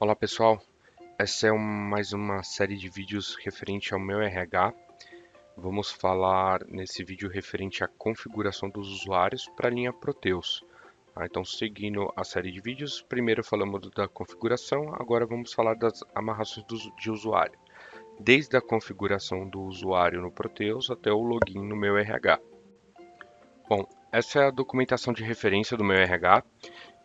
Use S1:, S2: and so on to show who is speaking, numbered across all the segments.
S1: Olá pessoal, essa é mais uma série de vídeos referente ao meu RH. Vamos falar nesse vídeo referente à configuração dos usuários para a linha Proteus. Então, seguindo a série de vídeos, primeiro falamos da configuração, agora vamos falar das amarrações de usuário, desde a configuração do usuário no Proteus até o login no meu RH. Bom, essa é a documentação de referência do meu RH.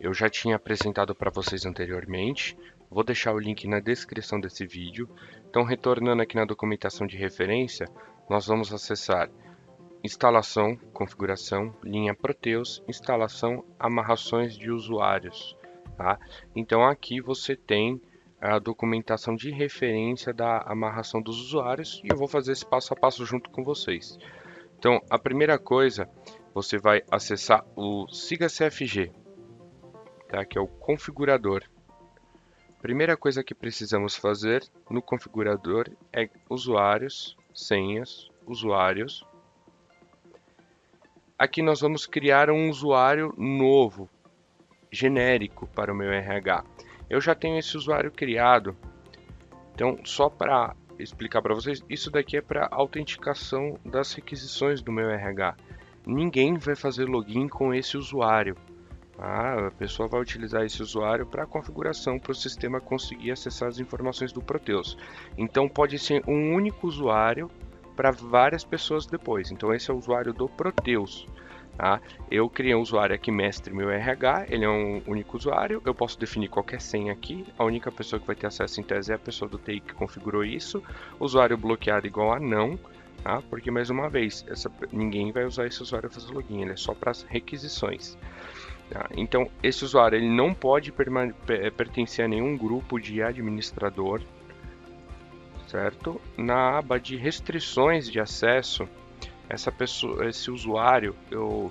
S1: Eu já tinha apresentado para vocês anteriormente. Vou deixar o link na descrição desse vídeo. Então, retornando aqui na documentação de referência, nós vamos acessar instalação, configuração, linha Proteus, instalação, amarrações de usuários. Tá? Então, aqui você tem a documentação de referência da amarração dos usuários e eu vou fazer esse passo a passo junto com vocês. Então, a primeira coisa, você vai acessar o Siga CFG, tá? Que é o configurador. Primeira coisa que precisamos fazer no configurador é usuários, senhas, usuários. Aqui nós vamos criar um usuário novo, genérico para o meu RH. Eu já tenho esse usuário criado, então só para explicar para vocês, isso daqui é para autenticação das requisições do meu RH. Ninguém vai fazer login com esse usuário. A pessoa vai utilizar esse usuário para a configuração, para o sistema conseguir acessar as informações do Proteus. Então pode ser um único usuário para várias pessoas depois. Então esse é o usuário do Proteus. Tá? Eu criei um usuário aqui, mestre meu RH, ele é um único usuário, eu posso definir qualquer senha aqui, a única pessoa que vai ter acesso em tese é a pessoa do TI que configurou isso, usuário bloqueado igual a não, tá? Porque mais uma vez, ninguém vai usar esse usuário para fazer login, ele é só para as requisições. Tá? Então, esse usuário ele não pode pertencer a nenhum grupo de administrador, certo? Na aba de restrições de acesso, esse usuário, eu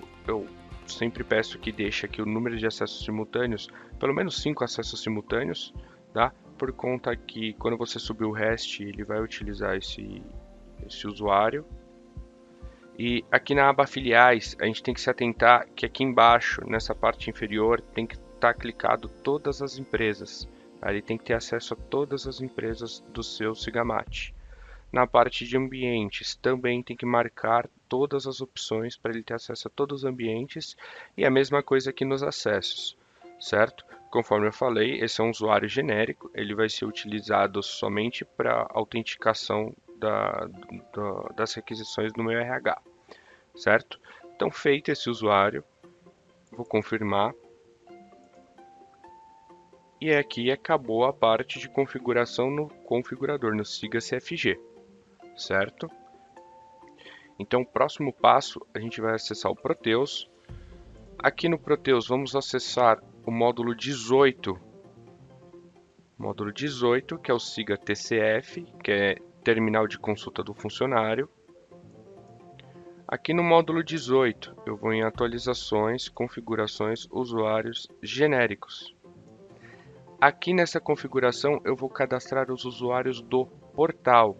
S1: sempre peço que deixe aqui o número de acessos simultâneos, pelo menos 5 acessos simultâneos, tá? Por conta que quando você subir o REST, ele vai utilizar esse usuário. E aqui na aba filiais, a gente tem que se atentar que aqui embaixo, nessa parte inferior, tem que estar clicado todas as empresas. Ele tem que ter acesso a todas as empresas do seu Sigamate. Na parte de ambientes, também tem que marcar todas as opções para ele ter acesso a todos os ambientes. E a mesma coisa aqui nos acessos, certo? Conforme eu falei, esse é um usuário genérico, ele vai ser utilizado somente para autenticação das requisições do meu RH, certo? Então, feito esse usuário, vou confirmar. E aqui acabou a parte de configuração no configurador, no Siga CFG, certo? Então, o próximo passo, a gente vai acessar o Proteus. Aqui no Proteus, vamos acessar o módulo 18. Módulo 18, que é o Siga TCF, que é Terminal de Consulta do Funcionário. Aqui no módulo 18, eu vou em Atualizações, Configurações, Usuários Genéricos. Aqui nessa configuração, eu vou cadastrar os usuários do portal,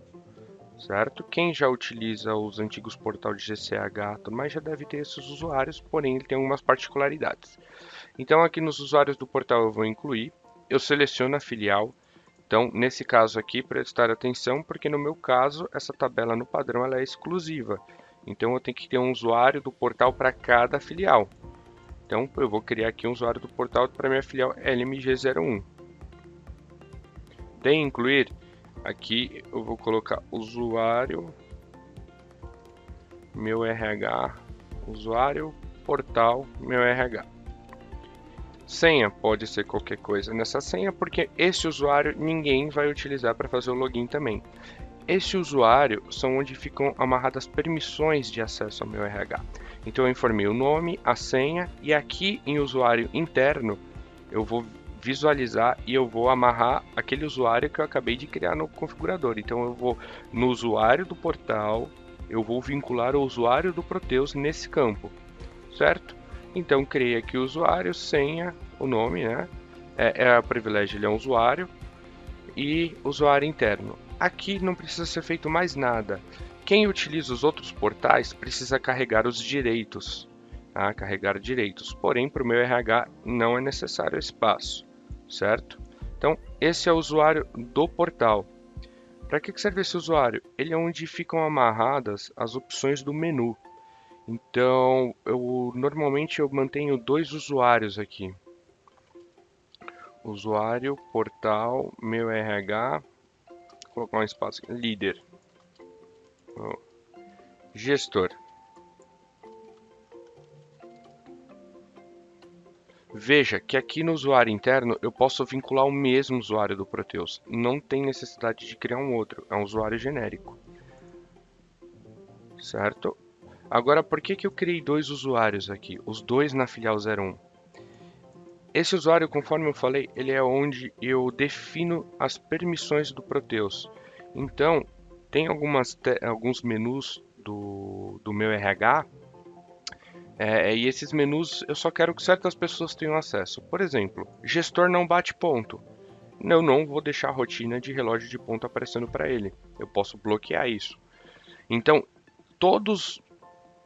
S1: certo? Quem já utiliza os antigos portal de GCH, tudo mais, já deve ter esses usuários, porém ele tem algumas particularidades. Então aqui nos usuários do portal eu vou incluir, eu seleciono a filial. Então nesse caso aqui, prestar atenção, porque no meu caso essa tabela no padrão ela é exclusiva. Então eu tenho que ter um usuário do portal para cada filial. Então eu vou criar aqui um usuário do portal para minha filial LMG01. Tem incluir, aqui eu vou colocar usuário, meu RH, usuário, portal, meu RH. Senha pode ser qualquer coisa nessa senha, porque esse usuário ninguém vai utilizar para fazer o login também. Esse usuário são onde ficam amarradas permissões de acesso ao meu RH. Então eu informei o nome, a senha e aqui em usuário interno eu vou visualizar e eu vou amarrar aquele usuário que eu acabei de criar no configurador. Então eu vou no usuário do portal, eu vou vincular o usuário do Proteus nesse campo, certo? Então criei aqui o usuário, senha, o nome, né? A privilégio ele é um usuário e usuário interno. Aqui não precisa ser feito mais nada. Quem utiliza os outros portais precisa carregar os direitos, tá? Carregar direitos. Porém, para o meu RH não é necessário esse passo, certo? Então, esse é o usuário do portal. Para que serve esse usuário? Ele é onde ficam amarradas as opções do menu. Então, normalmente eu mantenho dois usuários aqui. Usuário, portal, meu RH, vou colocar um espaço, líder, gestor. Veja que aqui no usuário interno eu posso vincular o mesmo usuário do Proteus. Não tem necessidade de criar um outro, é um usuário genérico. Certo? Agora, por que eu criei dois usuários aqui? Os dois na filial 01. Esse usuário, conforme eu falei, ele é onde eu defino as permissões do Proteus. Então, tem alguns menus do meu RH, e esses menus eu só quero que certas pessoas tenham acesso. Por exemplo, gestor não bate ponto. Eu não vou deixar a rotina de relógio de ponto aparecendo para ele. Eu posso bloquear isso. Então, todos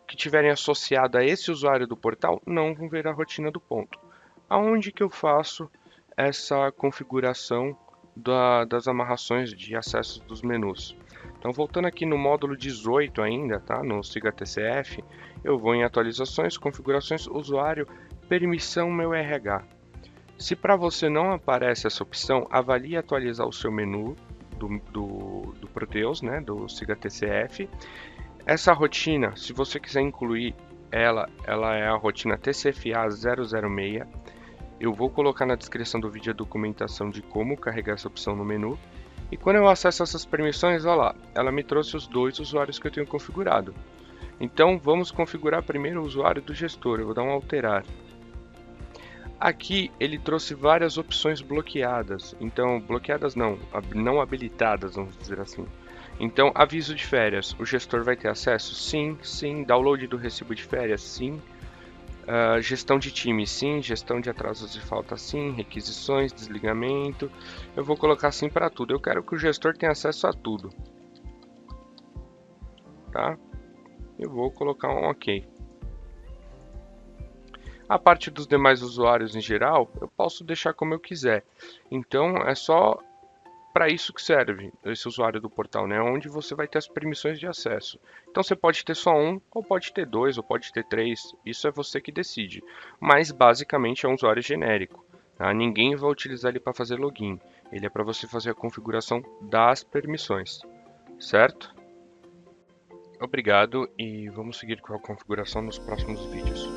S1: que tiverem associado a esse usuário do portal não vão ver a rotina do ponto. Aonde que eu faço essa configuração das amarrações de acesso dos menus? Então, voltando aqui no módulo 18 ainda, tá? No Siga TCF, eu vou em atualizações, configurações, usuário, permissão meu RH. Se para você não aparece essa opção, avalie atualizar o seu menu do Proteus, né? Do Siga TCF. Essa rotina, se você quiser incluir ela é a rotina TCFA 006. Eu vou colocar na descrição do vídeo a documentação de como carregar essa opção no menu. E quando eu acesso essas permissões, olha lá, ela me trouxe os dois usuários que eu tenho configurado. Então vamos configurar primeiro o usuário do gestor. Eu vou dar um alterar. Aqui ele trouxe várias opções bloqueadas. Então, bloqueadas não habilitadas, vamos dizer assim. Então, aviso de férias, o gestor vai ter acesso? Sim, sim. Download do recibo de férias? Sim. Gestão de time, sim. Gestão de atrasos e faltas, sim. Requisições, desligamento. Eu vou colocar sim para tudo. Eu quero que o gestor tenha acesso a tudo. Tá? Eu vou colocar um OK. A parte dos demais usuários em geral, eu posso deixar como eu quiser. Então, é só para isso que serve esse usuário do portal, né? Onde você vai ter as permissões de acesso. Então você pode ter só um, ou pode ter dois, ou pode ter três. Isso é você que decide. Mas basicamente é um usuário genérico. Tá? Ninguém vai utilizar ele para fazer login. Ele é para você fazer a configuração das permissões, certo? Obrigado e vamos seguir com a configuração nos próximos vídeos.